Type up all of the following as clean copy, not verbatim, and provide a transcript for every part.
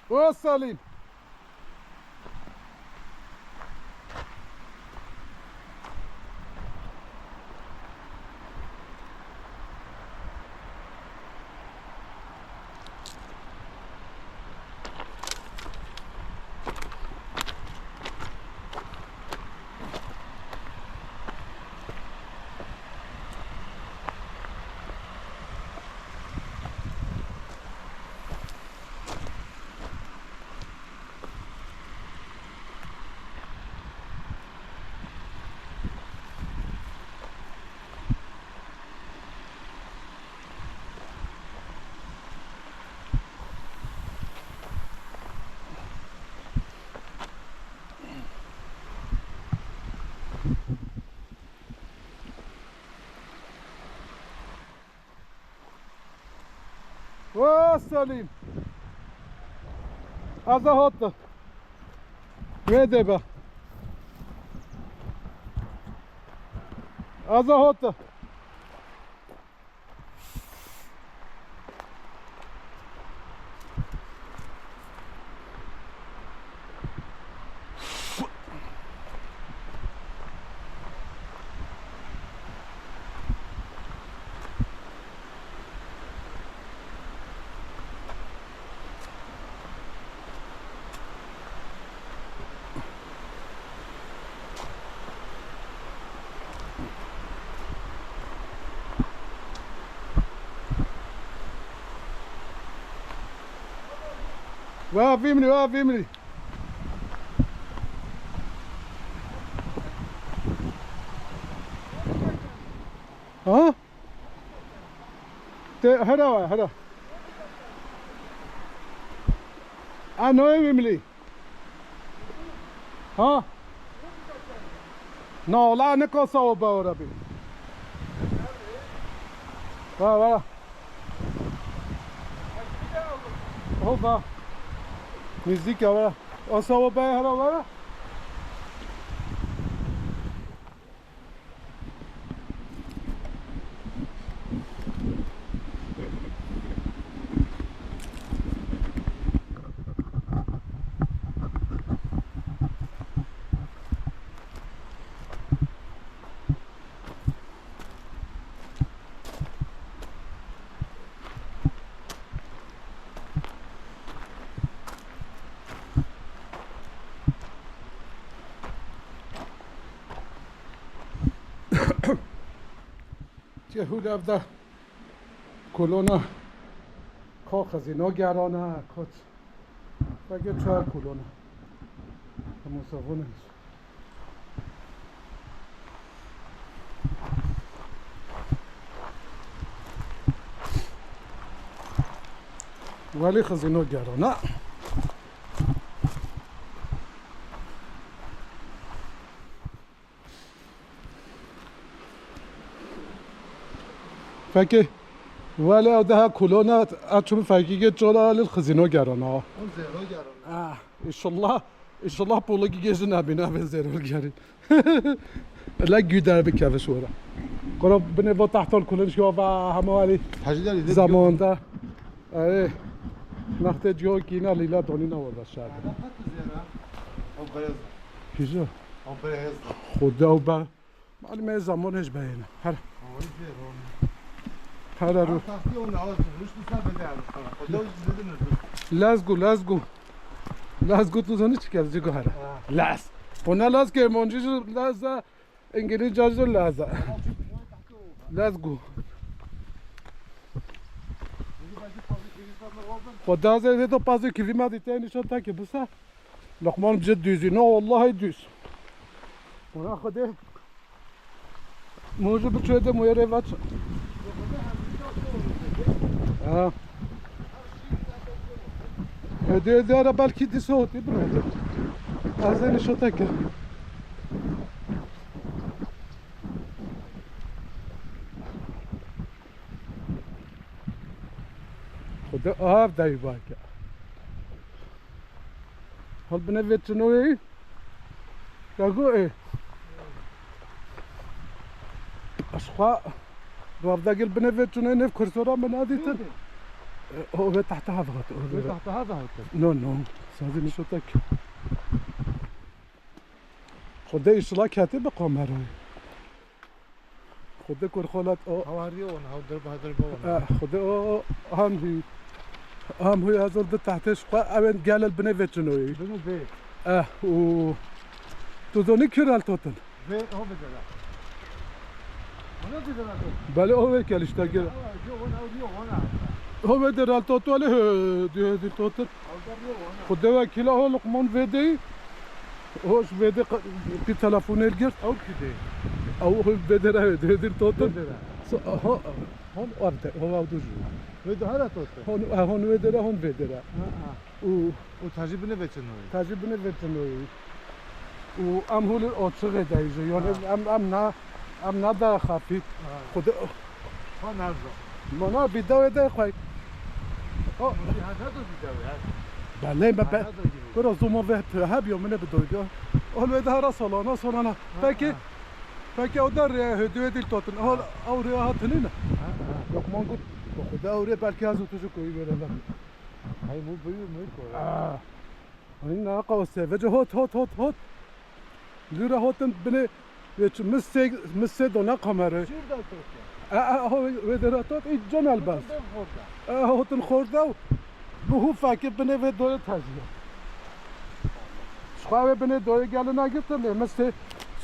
وصلين. وصلين. هذا هوت ويدبا هذا هوت وافيمني ها هذا انا ويملي ها no la ne cosa ora bi va va müzik var o sabah bay hala var یهود افده کلونا کاخ اینا گرانه کت بگه چهار کلونا مسافونه ولی خزینو گرانه فکر ولی ده کلونات اتشوف فکیگه جلال الخزینو گرانه اون زیرو گرانه ایشالله پولگی گیزی نبینه به زیرو گرین لا گیدر بکفش ورا قرب بنه با تحت الکلونش یا و همه ولی زمان ده ای نخت جو کینا لیلا دونی نورد شد کیجا خدا و با معلومه زمانش بینه هر رو لازگو تو زنی چی کرد جگو هره لاز اونا لاز که منجیش لازه انگلیس جاجو لازه لازگو خدا زده تو پاسو کلیم دیده اینشون تا که بسه لقمان بجد دوزی نه والله دوز اونا خوده موجود بچوده موی روات هدیه را بلکی دی صوتی برده از اینشون تا که خدا آب دایی باکه حال بنوید چنوی بگو ای اشخوا رابطه گل بنوید چنوی نف کرسورا منادی تر هو تحت هذا تحت هذا هوتل. نو سازي نشوتك خدا إشلا كاتب قمر خدا كور خالات هاوريون هاو درب بابا. خدا هم هو هذول ده تحتش أبين قال البني فيتشنوي بنو بيت. و تدوني كيرال توتن بيت هو بدلا. هنا بدلا. بله هو كالش تاجر هو بدرال توتن دي توتن خدا وكيله هو لقمان فيدي هوش فيدي في تلفون الجر أو كده. أو هو بدرال دي توتن بدلا. هون أرد هو أودوج بدو هذا توتل. هون بدرا هون بدرا و وتجيب بنو بيت شنو؟ تجيب نفتنوي وأم هول أتشغل دايجي يعني أم نادا خفيف خد ها نرجع. منا بداية ده خوي هذا دو بداية. بله ما برا زوما وقت هب يوم من بداية هول ده رسالة صلانا فكي أودر هدوء دل توتن هول أوري هاتنينا لك ما نقول خدا أوري بالكي هذا تجو كوي ولا هاي مو كورا. هنا قوسه وجه هوت لورا هوتن بني ويش مسه دونا قمره شير دا توتل. هو ودراتات إيجان الباس هوتن خورده بهو فاكر بني و دوره تازیه شخواه بني دوره گله نگرتن مسه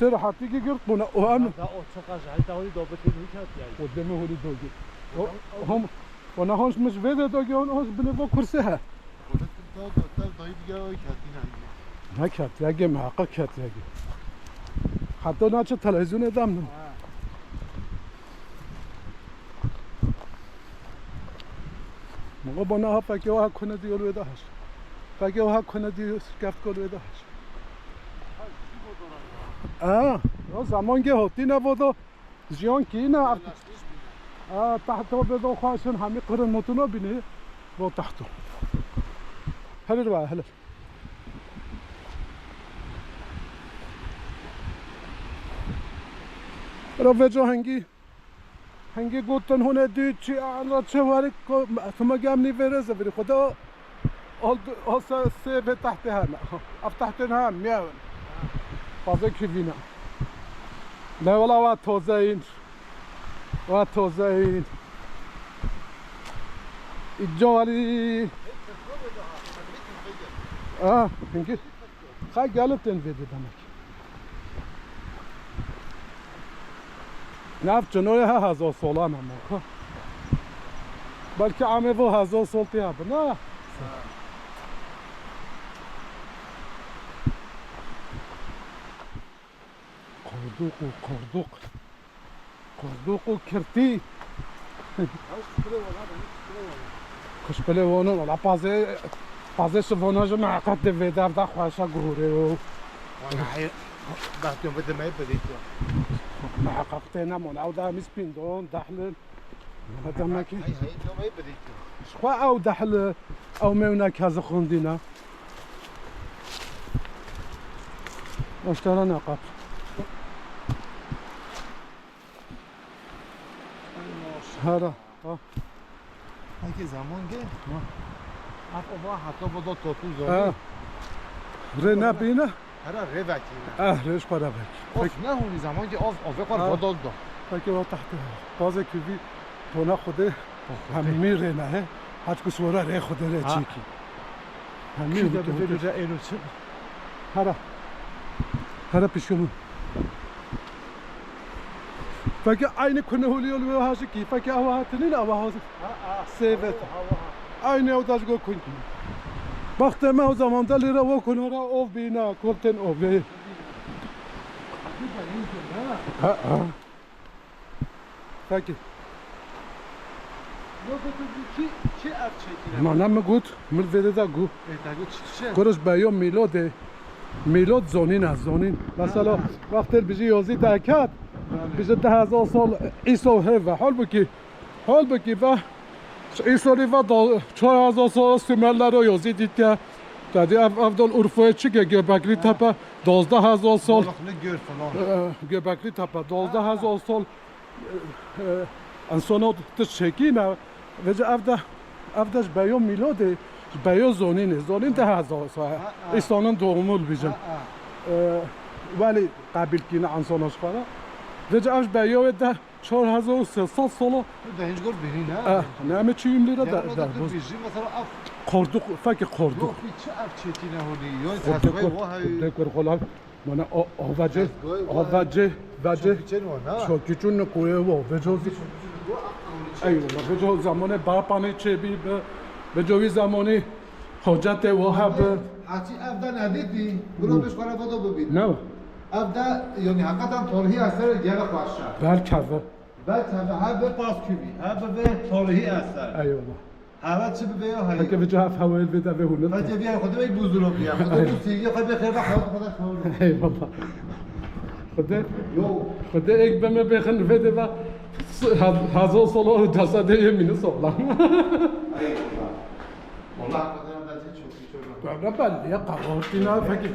سر حتی گرت بنا و هم دا أتشقى جاي دا هوني دوبتين هيك هتيجي. قدامه هولی دوگی هم ونا هونش مش وده دوگی هونش بني و کرسه ها دایی دیگه هایی کتی نگی. نکرد یکی محقق کرد یکی حتی نه چه تلویزیون ادم نه موقع با نه ها فکر ها کنه دیول وده هش فکر ها کنه دیول گفت کل وده هش زمان که هاتی نبوده زیان کی نه تحت بده خواهشن همی قرن متونا بینه با تحتو هلل بقى هلل رفجا هنگی گوتن هونه دی چی آن چه واری ثم جام نيفيرز بري خدا آل سه به تحت هم اف تحت هم میاون فازه کیوینا نه ولا و تازه این الجوالي هنگی خواهی گلتن ویدی دمک نفت جنوی ها 1000 سالان هم بلکه همه و 1000 سال تیه نه قردوق و کرتی کشپله وانو ولی پازه شواناج معقد ویدر دا خواشا گوره و وقتی بده می بدید معقد نمون او دا همیز پیندون دحل هذا ما كي هاي لو ما بدید شخوا او دحل او میونه کز خوندینا اشترا نقب هذا هاي زمان گه اف حتی با توپو زاری رنا بينا هذا ريفاكي ريش قرابك اوف نه هونی زمان که اوف قرار بدل دو فكر تحت بازه كيفي تونا خوده همي رنا هه هات كسورا ري خوده ري چيكي همي ده بده جا اینو چه هذا بيشوم فكر عين كنا هولي ولو هاشكي فكر هو هاتني لا هو سيفت عين يوداش جو كنت وقت ما o zaman da lira o konora ov bina kolten ove Peki. چی اف چکی ما نم گوت مل وده دا گو چه کورش بیام میلاد زونین از زونین مثلا وقتی بیجی یازی دکت بیجی 10,000 سال عیسی هوا حال بکی و عیسی و 4,000 سال سیمرلر رو یازی دید که دادی افضل عرفه چی که گبکری تپه 12,000 سال گبکری تپه 12,000 سال انسانات تشکی نه وجه افده افداش بيو ميلودي بيو زونين ده هزار صحيح استانن دومول بيجن ولی قبل کینا انسان اشخارا وجه اش بيو ده 4300 ساله ده هیچ گور بینی نه نه همه چیم لیره در باز بیجی مثلا اف قردوق فکر قردوق چه اف چتینه هونی یا تسوی وای دکور خلال من آوجه وجه شاکی چون کوه و بجوزی ایوه بجوز زمان باپانه چه بی بجوی زمانی حاجت وهاب حتی افدا ندیدی برو بهش کار فوتو ببین نه افدا یعنی حقیقتا تاریخی اثر گل خواسته برکوه بعد هم به پاس کبی هم به تاریخی اثر ایوه حالا چه به های فکر به جهت حوایل بده به هونه بعد بیا خود به بزرگی خود دوستی خود به خیر خود خود ای بابا خدا یک به من بخن بده و هزار سال جسده یمینه سالم والله قدرم داشتی چوکی چوکی بله یا قوارتینا فکر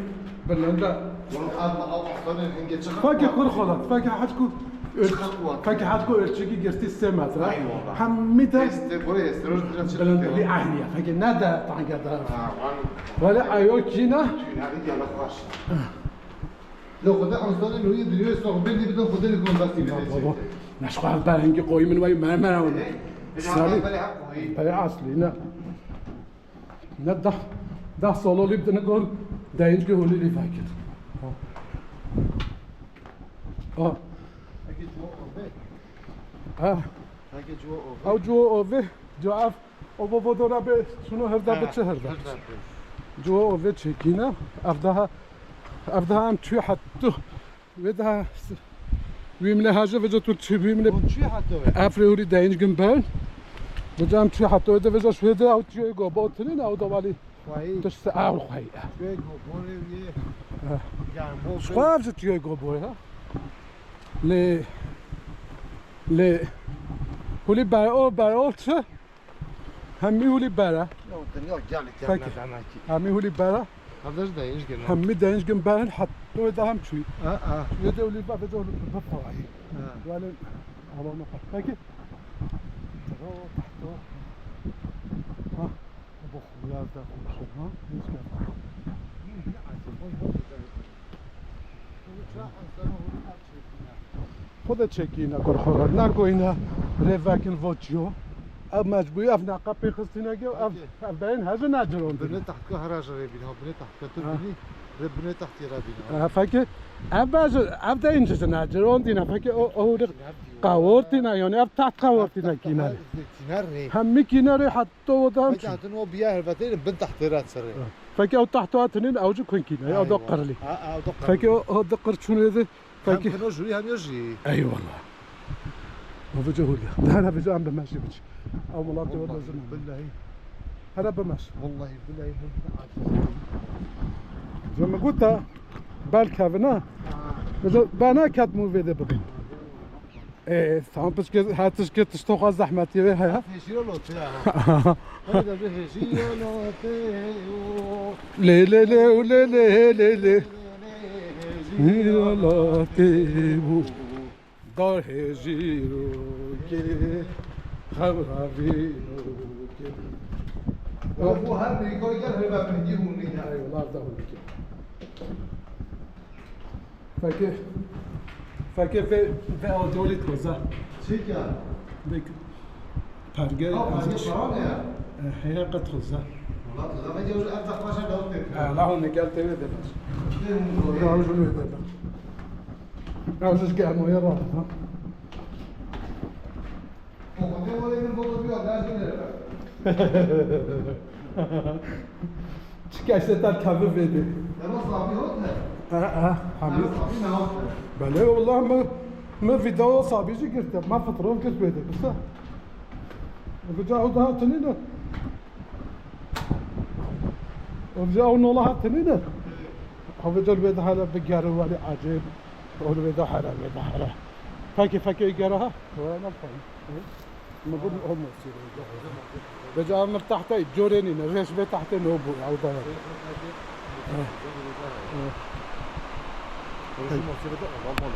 بلنده والله الله اصلا اینجا چه فکر کن خالد فکر حد کو فکر حد کو ارچگی گرتی 3 متر همه ده بلنده لی عهنیه فکر نده تانگه ده ولی ایو کینا لو خدا انسان روی دنیای صحبتی بدون خدا نکن بستی بابا نشخواه برهنگی قوی من وی مرمونه سالی برای اصلی نه نه ده سالالی بدن گل دهینج که هولی لی فکر او جو اوه جو اف او بابا داره به شنو هرده به چه هرده جو اوه چکینه افده هم توی حتی وده ویمله هاجه وجه تو چی ویمله چی حتی افریوری دهینج گم برن وجه هم توی حتی وده وجه شویده او توی گاباتنین او دوالی داشت سعر خواهی توی گوبونه یه گرمو شخواه بشه توی گابوی ها لی هولی برای چه؟ همی هولی بره همی هولی بره Kardeş de hiç gelmez. همی دهینج گم برن حتی وده هم چوی وده هولی وده هولی بفرایی ولی حالا نخواه بگی bu xullarda xulşuna heç gəl. خود چکینه کن خورد نگوینه روکن وچیو اب مجبوری اف نقب پیخستینه گو اف بین هزو نجرون بنه تحت که هر اجر بینه ها بنه تحت که تو بینی بنه تحتی را بینه فکر اف ده اینجا نجرون دینه فکر او قاورتینه یعنی اف تحت قاورتینه کینه همی کینه حتی و دام فکر حتی نو بیا هربتین بن تحت را تسره فکر او تحت واتنین اوجو کن کینه او دقر لی فکر او دقر چونه ده فکر هم جوری هم یجی ای والله ما بجهولي انا بجام بمشي بجي او ملاقي ولا زمان بالله انا بمشي والله بالله زي ما قلت بالكافنا بنا كاتمو فيديو بقين ايه ثام بس كده هاتش كده تشتوق زحمه يا هيا هشيرو لوتي هذا بهشيرو لوتي لي لي لي لي لي لي لي لوتي دار هجیرو که خبروی که bu her bir koy gel hep ben diye bunu ya. Eyvallah da bunu ki. Fakir ve odolit koza. Çek ya. Bek. Pergel. Tamam ya. Heye kat koza. Valla zaman diyor artık başa dağıtıyor. Allah onu gel teve de bas. Ya şunu de bas. Ya siz gelme ya rahat ha. Kokoteo vale bir foto bir adam gelir. Çıkışta kahve verdi. Ama sabi hot ne? حبيبي Sabi ne hot? بله والله ما فيديو صعب يجي قلت ما فترون قلت بيدك بس وجاءوا ده تنينه وجاءوا نولا تنينه هو جل بيد هذا بقارو ولا عجيب ولا بيد حرام بيد حرام فاكي يقراها وانا فاهم ما قول هم يصير بجا مرتاح تاي جوريني نريش بيت تحت نوبو او ظهر Konuşma sırada adam